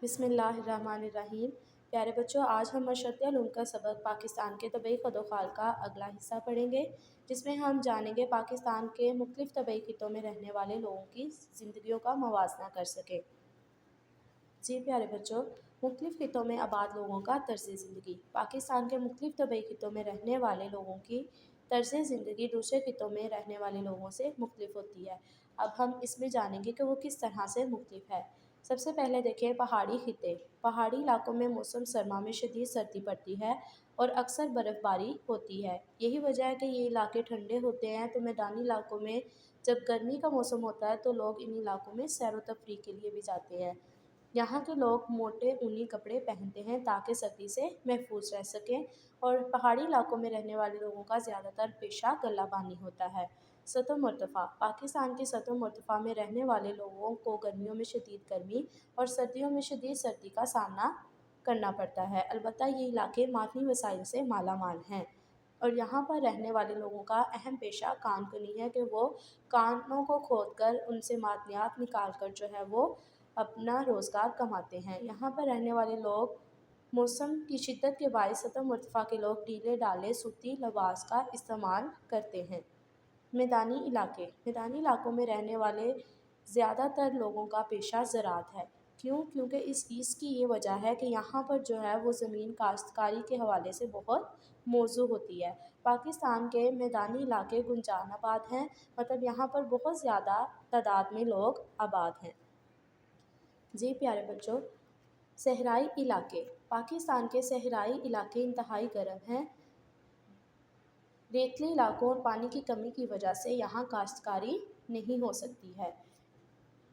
بسم اللہ الرحمن الرحیم۔ پیارے بچوں، آج ہم معاشرتی علوم کا سبق پاکستان کے طبعی خد و خال کا اگلا حصہ پڑھیں گے، جس میں ہم جانیں گے پاکستان کے مختلف طبعی خطوں میں رہنے والے لوگوں کی زندگیوں کا موازنہ کر سکیں۔ جی پیارے بچوں، مختلف خطوں میں آباد لوگوں کا طرز زندگی۔ پاکستان کے مختلف طبعی خطوں میں رہنے والے لوگوں کی طرز زندگی دوسرے خطوں میں رہنے والے لوگوں سے مختلف ہوتی ہے۔ اب ہم اس میں جانیں گے کہ وہ کس طرح سے مختلف ہے۔ سب سے پہلے دیکھیں پہاڑی خطے۔ پہاڑی علاقوں میں موسم سرما میں شدید سردی پڑتی ہے اور اکثر برف باری ہوتی ہے۔ یہی وجہ ہے کہ یہ علاقے ٹھنڈے ہوتے ہیں، تو میدانی علاقوں میں جب گرمی کا موسم ہوتا ہے تو لوگ ان علاقوں میں سیر و تفریح کے لیے بھی جاتے ہیں۔ یہاں کے لوگ موٹے اونی کپڑے پہنتے ہیں تاکہ سردی سے محفوظ رہ سکیں، اور پہاڑی علاقوں میں رہنے والے لوگوں کا زیادہ تر پیشہ غلہ بانی ہوتا ہے۔ سطح مرتفع۔ پاکستان کی سطح مرتفع میں رہنے والے لوگوں کو گرمیوں میں شدید گرمی اور سردیوں میں شدید سردی کا سامنا کرنا پڑتا ہے، البتہ یہ علاقے معدنی وسائل سے مالا مال ہیں، اور یہاں پر رہنے والے لوگوں کا اہم پیشہ کان کنی ہے کہ وہ کانوں کو کھود کر ان سے معدنیات نکال کر جو ہے وہ اپنا روزگار کماتے ہیں۔ یہاں پر رہنے والے لوگ موسم کی شدت کے باعث سطح مرتفع کے لوگ ڈھیلے ڈالے سوتی لباس کا استعمال کرتے ہیں۔ میدانی علاقے۔ میدانی علاقوں میں رہنے والے زیادہ تر لوگوں کا پیشہ زراعت ہے۔ کیونکہ اس کی یہ وجہ ہے کہ یہاں پر جو ہے وہ زمین کاشتکاری کے حوالے سے بہت موزوں ہوتی ہے۔ پاکستان کے میدانی علاقے گنجان آباد ہیں، مطلب یہاں پر بہت زیادہ تعداد میں لوگ آباد ہیں۔ جی پیارے بچوں، صحرائی علاقے۔ پاکستان کے صحرائی علاقے انتہائی گرم ہیں۔ ریتلی علاقوں اور پانی کی کمی کی وجہ سے یہاں کاشتکاری نہیں ہو سکتی ہے۔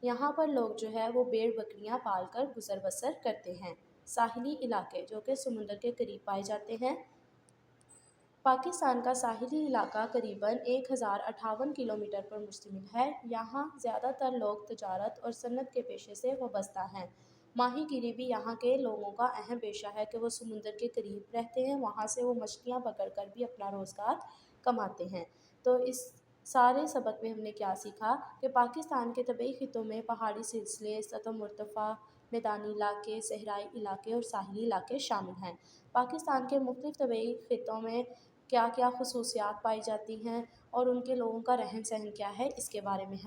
یہاں پر لوگ جو ہے وہ بھیڑ بکریاں پال کر گزر بسر کرتے ہیں۔ ساحلی علاقے جو کہ سمندر کے قریب پائے جاتے ہیں۔ پاکستان کا ساحلی علاقہ قریباً 1058 کلومیٹر پر مشتمل ہے۔ یہاں زیادہ تر لوگ تجارت اور صنعت کے پیشے سے وابستہ ہیں۔ ماہی گیری بھی یہاں کے لوگوں کا اہم پیشہ ہے کہ وہ سمندر کے قریب رہتے ہیں، وہاں سے وہ مچھلیاں پکڑ کر بھی اپنا روزگار کماتے ہیں۔ تو اس سارے سبق میں ہم نے کیا سیکھا کہ پاکستان کے طبعی خطوں میں پہاڑی سلسلے، سطح مرتفع، میدانی علاقے، صحرائی علاقے اور ساحلی علاقے شامل ہیں۔ پاکستان کے مختلف طبعی خطوں میں کیا کیا خصوصیات پائی جاتی ہیں اور ان کے لوگوں کا رہن سہن کیا ہے، اس کے بارے میں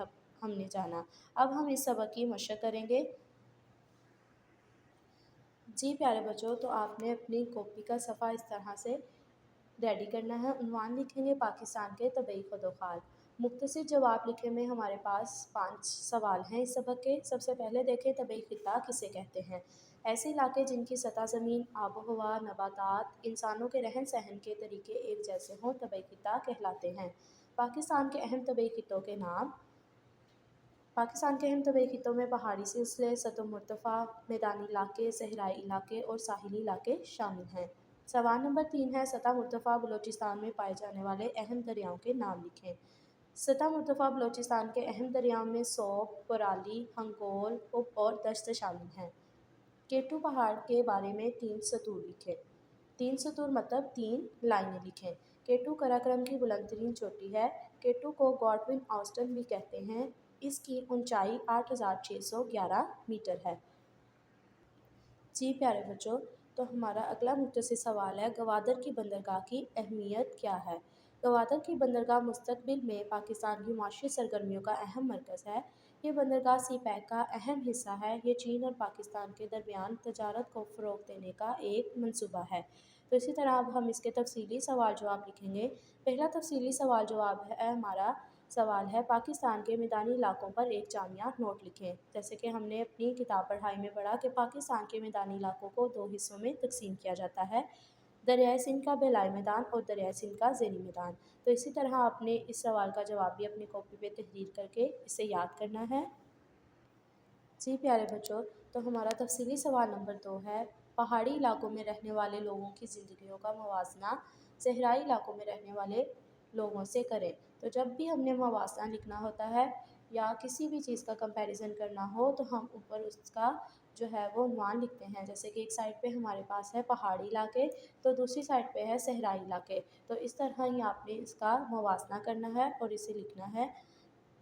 ہم نے جانا۔ اب ہم اس سبق کی مشق کریں گے۔ جی پیارے بچوں، تو آپ نے اپنی کاپی کا صفحہ اس طرح سے ریڈی کرنا ہے۔ عنوان لکھیں گے پاکستان کے طبعی خد و خال۔ مختصر جواب لکھنے میں ہمارے پاس 5 سوال ہیں اس سبق کے۔ سب سے پہلے دیکھیں طبعی خطہ کسے کہتے ہیں۔ ایسے علاقے جن کی سطح زمین، آب و ہوا، نباتات، انسانوں کے رہن سہن کے طریقے ایک جیسے ہوں، طبعی خطہ کہلاتے ہیں۔ پاکستان کے اہم طبعی خطوں کے نام۔ پاکستان کے اہم طبعی خطوں میں پہاڑی سلسلے، سطح مرتفع، میدانی علاقے، صحرائی علاقے اور ساحلی علاقے شامل ہیں۔ سوال نمبر 3 ہے، سطح مرتفع بلوچستان میں پائے جانے والے اہم دریاؤں کے نام لکھیں۔ سطح مرتفع بلوچستان کے اہم دریاؤں میں سوب، پرالی، ہنگول اور دشت شامل ہیں۔ کیٹو پہاڑ کے بارے میں 3 سطور لکھیں۔ 3 سطور مطلب 3 لائنیں لکھیں۔ کیٹو قراقرم کی بلند ترین چوٹی ہے۔ کیٹو کو گاڈون آؤسٹن بھی کہتے ہیں۔ اس کی اونچائی 8611 میٹر ہے۔ جی پیارے بچوں، تو ہمارا اگلا مختصر سوال ہے، گوادر کی بندرگاہ کی اہمیت کیا ہے؟ گوادر کی بندرگاہ مستقبل میں پاکستان کی معاشی سرگرمیوں کا اہم مرکز ہے۔ یہ بندرگاہ سی پیک کا اہم حصہ ہے۔ یہ چین اور پاکستان کے درمیان تجارت کو فروغ دینے کا ایک منصوبہ ہے۔ تو اسی طرح اب ہم اس کے تفصیلی سوال جواب لکھیں گے۔ پہلا تفصیلی سوال جواب ہے ہمارا سوال ہے، پاکستان کے میدانی علاقوں پر ایک جامع نوٹ لکھیں۔ جیسے کہ ہم نے اپنی کتاب پڑھائی میں پڑھا کہ پاکستان کے میدانی علاقوں کو 2 حصوں میں تقسیم کیا جاتا ہے، دریائے سندھ کا بالائی میدان اور دریائے سندھ کا زیریں میدان۔ تو اسی طرح آپ نے اس سوال کا جواب بھی اپنی کاپی پہ تحریر کر کے اسے یاد کرنا ہے۔ جی پیارے بچوں، تو ہمارا تفصیلی سوال نمبر 2 ہے، پہاڑی علاقوں میں رہنے والے لوگوں کی زندگیوں کا موازنہ صحرائی علاقوں میں رہنے والے لوگوں سے کریں۔ تو جب بھی ہم نے موازنہ لکھنا ہوتا ہے یا کسی بھی چیز کا کمپیریزن کرنا ہو تو ہم اوپر اس کا جو ہے وہ عنوان لکھتے ہیں۔ جیسے کہ ایک سائڈ پہ ہمارے پاس ہے پہاڑی علاقے، تو دوسری سائڈ پہ ہے صحرائی علاقے، تو اس طرح ہی آپ نے اس کا موازنہ کرنا ہے اور اسے لکھنا ہے۔